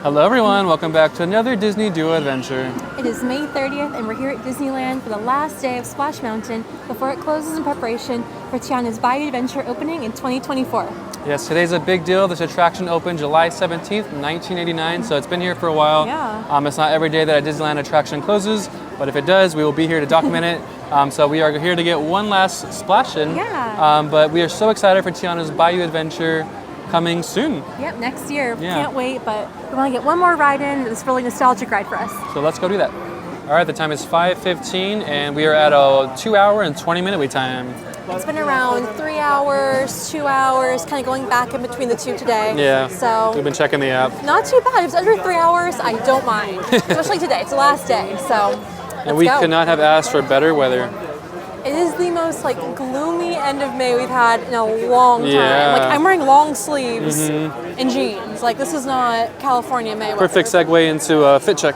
Hello everyone, welcome back to another Disney Duo adventure. It is May 30th and we're here at Disneyland for the last day of Splash Mountain before it closes in preparation for Tiana's Bayou Adventure opening in 2024. Yes, today's a big deal. This attraction opened July 17th, 1989, so it's been here for a while. Yeah. It's not every day that a Disneyland attraction closes, but if it does, we will be here to document it. So we are here to get one last splash in. Yeah. But we are so excited for Tiana's Bayou Adventure coming soon. Yep, next year. Yeah. Can't wait, but we want to get one more ride in. This really nostalgic ride for us. So let's go do that. All right, the time is 5:15 and we are at a 2-hour and 20-minute wait time. It's been around 3 hours, 2 hours, kind of going back in between the two today. Yeah, So we've been checking the app. not too bad. If it's under 3 hours, I don't mind. Especially today. It's the last day, so And we let's go. could not have asked for better weather. It is the most gloomy end of May we've had in a long time. Yeah. I'm wearing long sleeves and jeans. This is not California May weather. Perfect segue into fit check.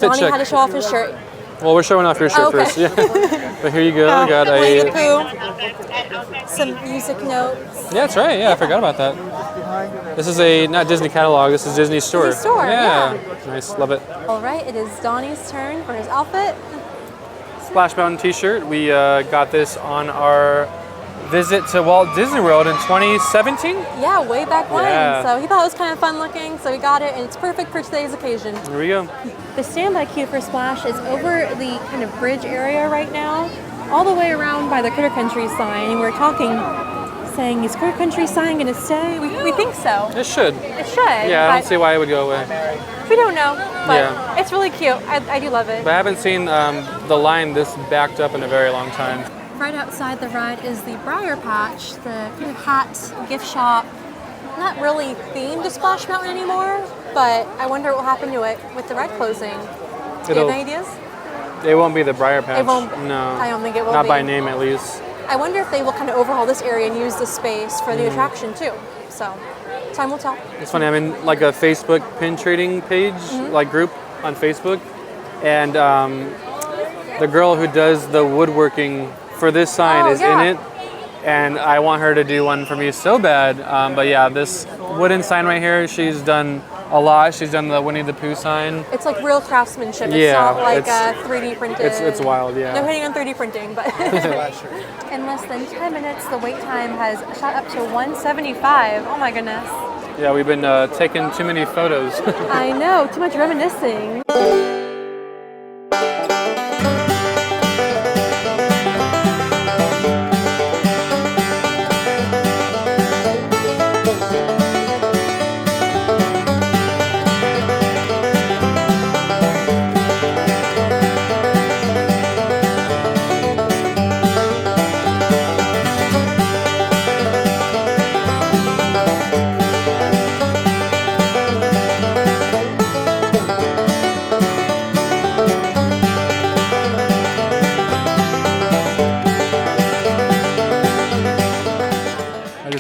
Donnie had to show off his shirt. Well, we're showing off your shirt Okay. first. Yeah. But here you go. We got Winnie a. the Pooh. Some music notes. Yeah, that's right. Yeah, I forgot about that. This is not Disney catalog. This is Disney store. Disney store, yeah. Nice. Love it. All right, it is Donnie's turn for his outfit. Splash Mountain T-shirt. We got this on our visit to Walt Disney World in 2017. Yeah, way back when. Yeah. So he thought it was kind of fun looking, so we got it, and it's perfect for today's occasion. Here we go. The standby queue for Splash is over the kind of bridge area right now, all the way around by the Critter Country sign, and we're talking, saying, is Critter Country sign going to stay? We think so. It should. It should. Yeah, I don't see why it would go away. We don't know, but Yeah. it's really cute. I do love it. But I haven't seen the line this backed up in a very long time. Right outside the ride is the Briar Patch, the kind of hat gift shop. Not really themed to Splash Mountain anymore, but I wonder what will happen to it with the ride closing. Do you have any ideas? It won't be the Briar Patch. It won't. No. I don't think it will Not be. by name, at least. I wonder if they will kind of overhaul this area and use the space for the attraction too. So, time will tell. It's funny. I'm in a Facebook pin trading page, group on Facebook, and the girl who does the woodworking for this sign is in it, and I want her to do one for me so bad. But yeah, this wooden sign right here, she's done a lot. She's done the Winnie the Pooh sign. It's like real craftsmanship. It's Yeah, not like it's- 3D printed. It's wild, yeah. No hating on 3D printing, but in less than 10 minutes, the wait time has shot up to 175. Oh my goodness. Yeah, we've been taking too many photos. I know, too much reminiscing.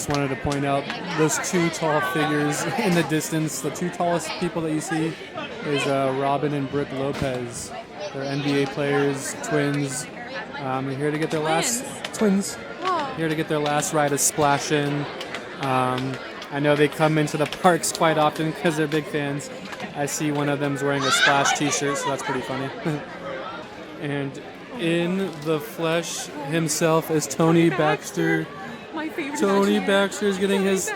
Wanted to point out those two tall figures in the distance. The two tallest people that you see is Robin and Brooke Lopez. They're NBA players, twins. They're here to get their last Here to get their last ride of Splash In. I know they come into the parks quite often because they're big fans. I see one of them's wearing a Splash t-shirt, so that's pretty funny. And in the flesh himself is Tony Baxter. My favorite. Tony Baxter is getting his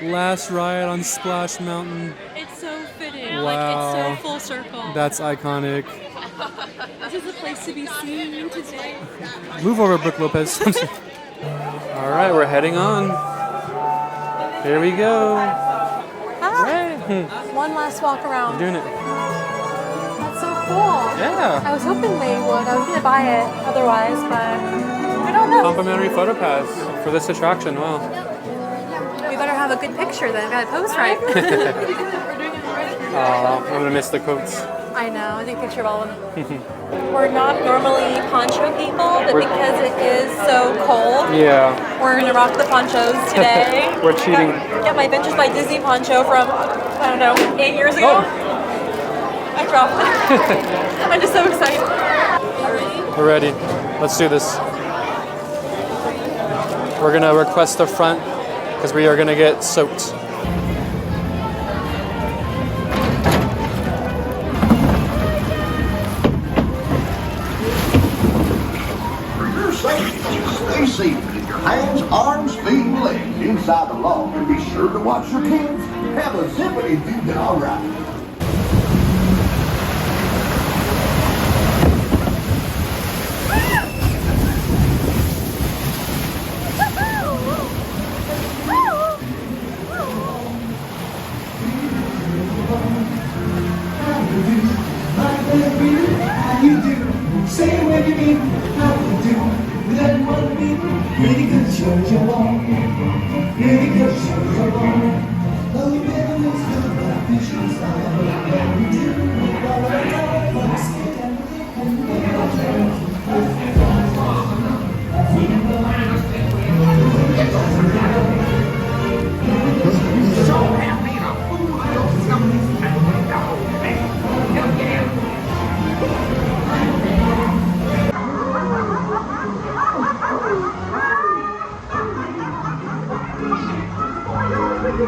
last ride on Splash Mountain. It's so fitting. Wow. It's so full circle. That's iconic. This is a place to be seen today. Move over, Brooke Lopez. All right, we're heading on. Here we go. One last walk around. We're doing it. That's so cool. Yeah. I was hoping they would. I was going to buy it otherwise, but I don't know. Complimentary photo pass for this attraction. Wow. We better have a good picture then. Got to pose right. I'm gonna miss the quotes. I know. I think picture of all of them. We're not normally poncho people, but because it is so cold, Yeah. we're going to rock the ponchos today. We're cheating. Got my Adventures by Disney poncho from, I don't know, 8 years ago. I dropped it. I'm just so excited. We're ready. Let's do this. We're gonna request the front because we are gonna get soaked. safe in your hands, arms, feet, and legs inside the log. And be sure to watch your kids. Have a zippity doo-dah ride. How you do? Say what you mean. How you do? Let one be really good show you want. Really good show you want. Though you never lose the vision style. How you do? All I know, So happy to fool those numbers.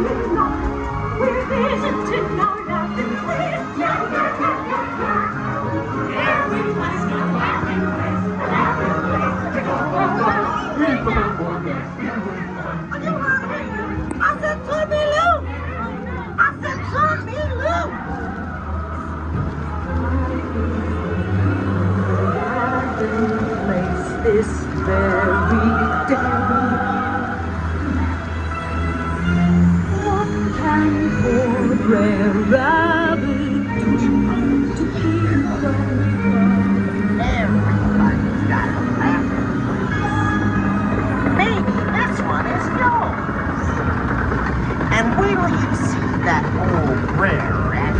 We're visiting our laughing place. Everybody's got a laughing place. A laughing place to go. I said, turn me loose. I said, turn me loose. Place this very day. Poor Brer Rabbit do to keep from Everybody's got a laughing place. Maybe this one is yours. And wait till you see that old Brer Rabbit.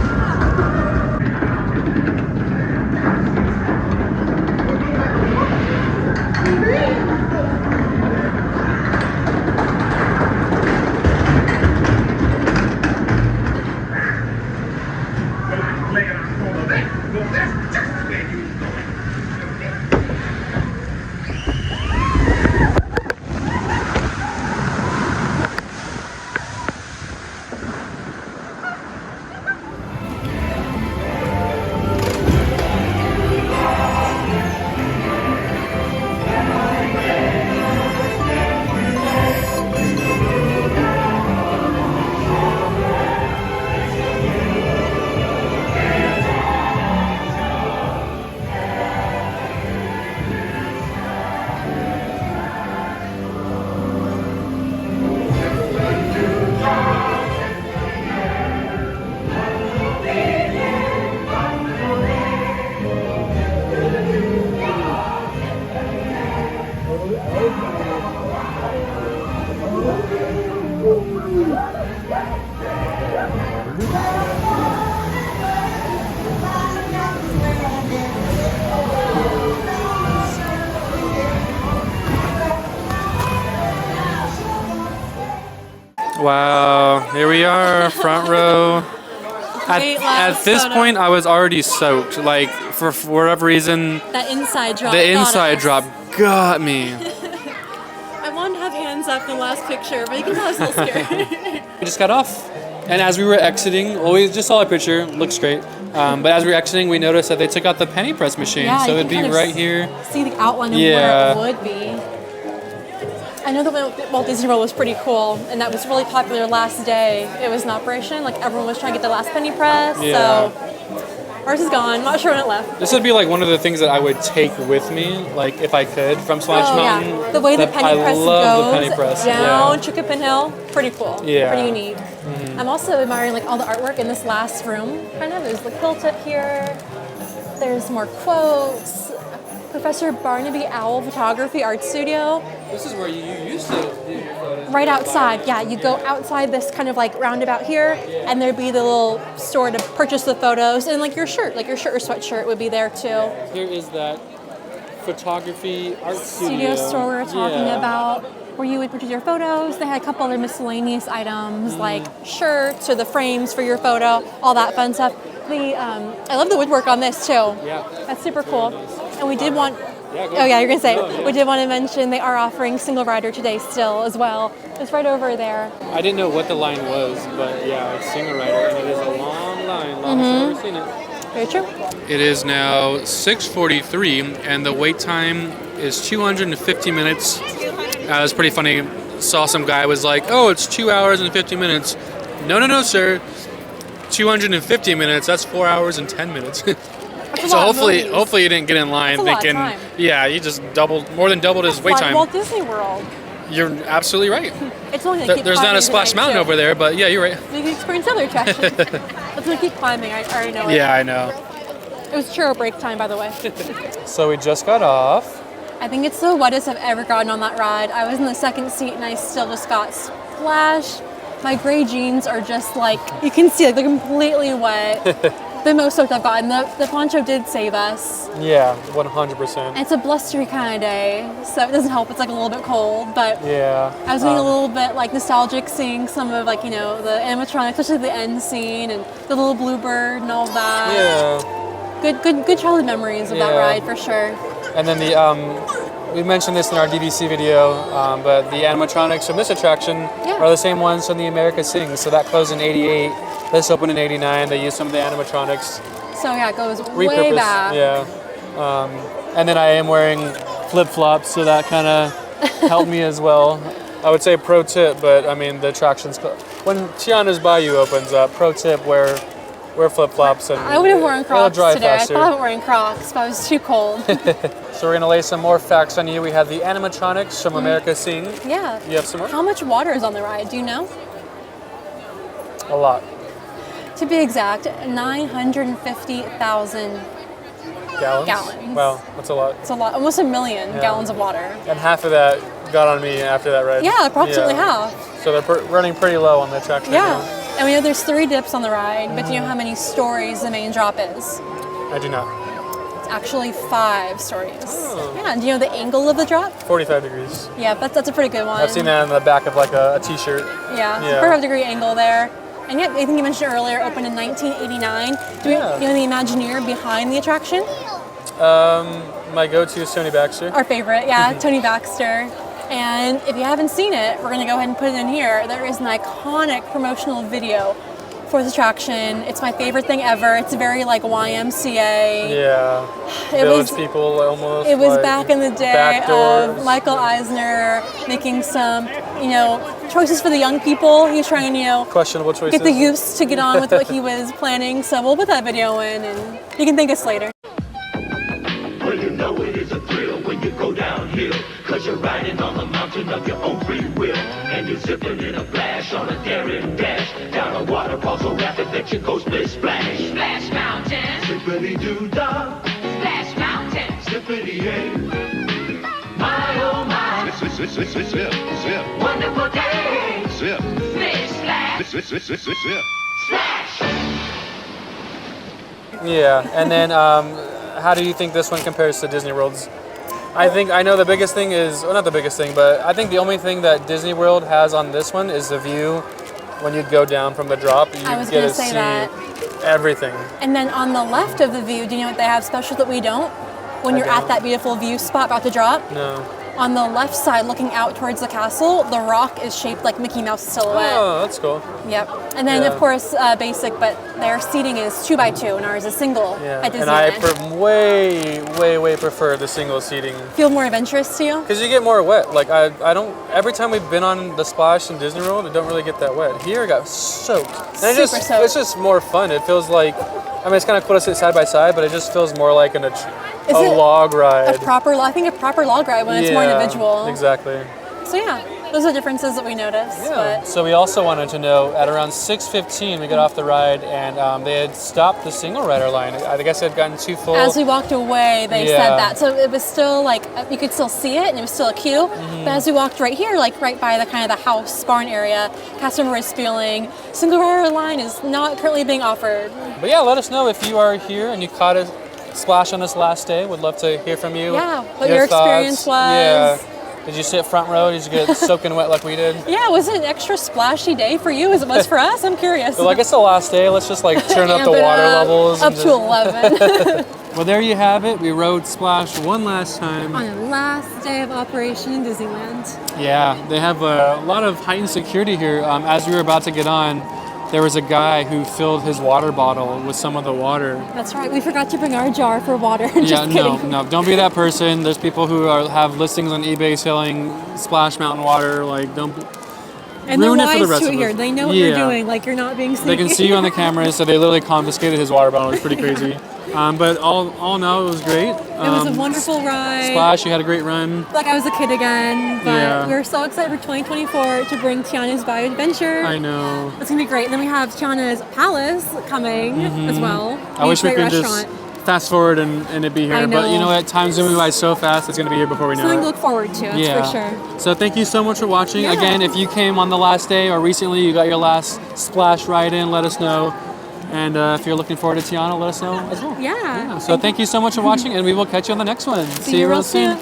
Wow, here we are, front row. Great At last this photo. point, I was already soaked. Like, for whatever reason, That inside drop. the got inside us. drop got me. I wanted to have hands up in the last picture, but you can tell I was a little scared. We just got off. And as we were exiting, well, we just saw a picture, looks great. But as we were exiting, we noticed that they took out the penny press machine. Yeah, so you it'd can be kind of right here. See the outline of Yeah. where it would be. I know that Walt Disney World was pretty cool, and that was really popular last day it was in operation. Like, everyone was trying to get the last penny press, Yeah. so ours is gone. Not sure when it left. This would be like one of the things that I would take with me, like if I could, from Splash Mountain. Yeah. The way the penny press I love goes the penny press. down Chickapin Hill, pretty cool. Yeah. Pretty unique. I'm also admiring like all the artwork in this last room. Kind of, there's the quilt up here. There's more quotes. Professor Barnaby Owl Photography Art Studio. This is where you used to do your photos. Right outside, yeah. You go outside this kind of like roundabout here, and there'd be the little store to purchase the photos, and like your shirt or sweatshirt would be there too. Here is that photography art Studio store we were talking Yeah. about, where you would purchase your photos. They had a couple other miscellaneous items like shirts or the frames for your photo, all that fun stuff. I love the woodwork on this too. Yeah. That's super cool. And we did want. Yeah, go Oh yeah, you're gonna say. No, yeah. We did want to mention they are offering single rider today still as well. It's right over there. I didn't know what the line was, but yeah, it's single rider, and it is a long line. Longest I've ever seen it. Very true. It is now 6:43, and the wait time is 250 minutes. It was pretty funny. Saw some guy was like, "Oh, it's 2 hours and 50 minutes." No, sir. 250 minutes. That's 4 hours and 10 minutes. So hopefully you didn't get in line thinking, yeah, you just more than doubled his wait time. Walt Disney World. You're absolutely right. It's only gonna keep There's not a Splash Mountain over there, but yeah, you're right. We can experience other attractions. It's gonna keep climbing. I already know it. Yeah, I know. It was churro break time, by the way. So we just got off. I think it's the wettest I've ever gotten on that ride. I was in the second seat and I still just got splashed. My gray jeans are just like, you can see, like, they're completely wet. The most soaked I've gotten. The poncho did save us. Yeah, 100%. And it's a blustery kind of day, so it doesn't help. It's like a little bit cold, but yeah. I was getting a little bit like nostalgic seeing some of, like, you know, the animatronics, especially the end scene and the little bluebird and all of that. Yeah. Good childhood memories of that ride for sure. And then we mentioned this in our DVC video, but the animatronics from this attraction are the same ones from the America Sings. So that closed in '88. This opened in '89. They used some of the animatronics. So yeah, it goes way back. Yeah. And then I am wearing flip-flops, so that kind of helped me as well. I would say pro tip, but I mean the attraction's when Tiana's Bayou opens up. Pro tip: wear flip-flops and I would have worn Crocs today. Faster. I thought about wearing Crocs, but it was too cold. So we're gonna lay some more facts on you. We have the animatronics from America Sing. Yeah. You have some more? How much water is on the ride? Do you know? A lot. To be exact, 950,000 gallons. Wow, that's a lot. It's a lot, almost 1 million gallons of water. And half of that got on me after that ride. Yeah, approximately half. So they're running pretty low on the attraction. Yeah. And we know there's 3 dips on the ride, but do you know how many stories the main drop is? I do not. It's actually 5 stories. Oh. Yeah, and do you know the angle of the drop? 45 degrees. Yeah, that's a pretty good one. I've seen that on the back of like a t-shirt. Yeah, 45-degree angle there. And yeah, I think you mentioned earlier, opened in 1989. Do you know the Imagineer behind the attraction? My go-to is Tony Baxter. Our favorite, Tony Baxter. And if you haven't seen it, we're going to go ahead and put it in here. There is an iconic promotional video for this attraction. It's my favorite thing ever. It's very like YMCA. Yeah. Village people almost. It was like back in the day of Michael Eisner making some, choices for the young people. He was trying to, questionable choices. Get the youths to get on with what he was planning. So we'll put that video in and you can thank us later. Well, you know it is a thrill when you go downhill, 'cause you're riding on the mountain of your own free will. And you're zipping in a flash on a daring dash down a waterfall so rapid that you go split splash. Splash Mountain, Zippity-doo-dah, Splash Mountain, zippity-hey. my oh my, Zip, zip, zip, zip, zip. wonderful day. Zip. Splish Splash, Zip, zip, zip, zip, zip. Splash. Yeah, and then how do you think this one compares to Disney World's? I know the biggest thing is, well, not the biggest thing, but I think the only thing that Disney World has on this one is the view. When you go down from the drop, you I was get gonna to say see that. everything. And then on the left of the view, do you know what they have special that we don't? When you're at that beautiful view spot about to drop, No. on the left side looking out towards the castle, the rock is shaped like Mickey Mouse silhouette. Oh, that's cool. Yep. And then Yeah. of course basic, but their seating is 2x2 and ours is single Yeah. at And I Disneyland. way prefer the single seating. Feel more adventurous to you? Because you get more wet. Like I don't. Every time we've been on the Splash in Disney World, it don't really get that wet. Here, it got soaked. And Super soaked. It's just more fun. It feels like. I mean, it's kind of cool to sit side by side, but it just feels more like a it log ride. I think a proper log ride when it's more individual. Exactly. So yeah, those are differences that we noticed. Yeah. But So we also wanted to know at around 6:15 we got off the ride and they had stopped the single rider line. I guess it had gotten too full. as we walked away, they said that. So it was still like, you could still see it and it was still a queue. But as we walked right here, like right by the kind of the house barn area, cast member was feeling single rider line is not currently being offered. But yeah, let us know if you are here and you caught a Splash on this last day. Would love to hear from you. Yeah, what your experience was. Yeah. Did you sit front row? Did you get soaking wet like we did? Yeah, was it an extra splashy day for you as it was for us? I'm curious. But like it's the last day. Let's just like turn up the Amp it water levels. Up to 11. Well, there you have it. We rode Splash one last time. On the last day of operation in Disneyland. Yeah, they have a lot of heightened security here. As we were about to get on, there was a guy who filled his water bottle with some of the water. That's right. We forgot to bring our jar for water. Just Yeah, kidding. no, don't be that person. There's people who have listings on eBay selling Splash Mountain water. Like, don't And they're ruin it for the wise rest to of it here. us. They know what you're doing. Like, you're not being sneaky. They can see you on the camera, so they literally confiscated his water bottle. It was pretty crazy. But all in all, it was great. It was a wonderful ride. Splash, you had a great run. Like I was a kid again, but Yeah. we're so excited for 2024 to bring Tiana's Bio Adventure. I know. It's gonna be great. And then we have Tiana's Palace coming as well. I wish we Great could restaurant. just fast forward and it be here. I But you know. know what? Time's zooming by so fast, it's going to be here before we know Something to it. look forward to, that's Yeah. for sure. So thank you so much for watching. Yeah. Again, if you came on the last day or recently you got your last Splash ride in, let us know. And if you're looking forward to Tiana, let us know as well. Yeah. So thank you so much for watching, and we will catch you on the next one. See you real soon.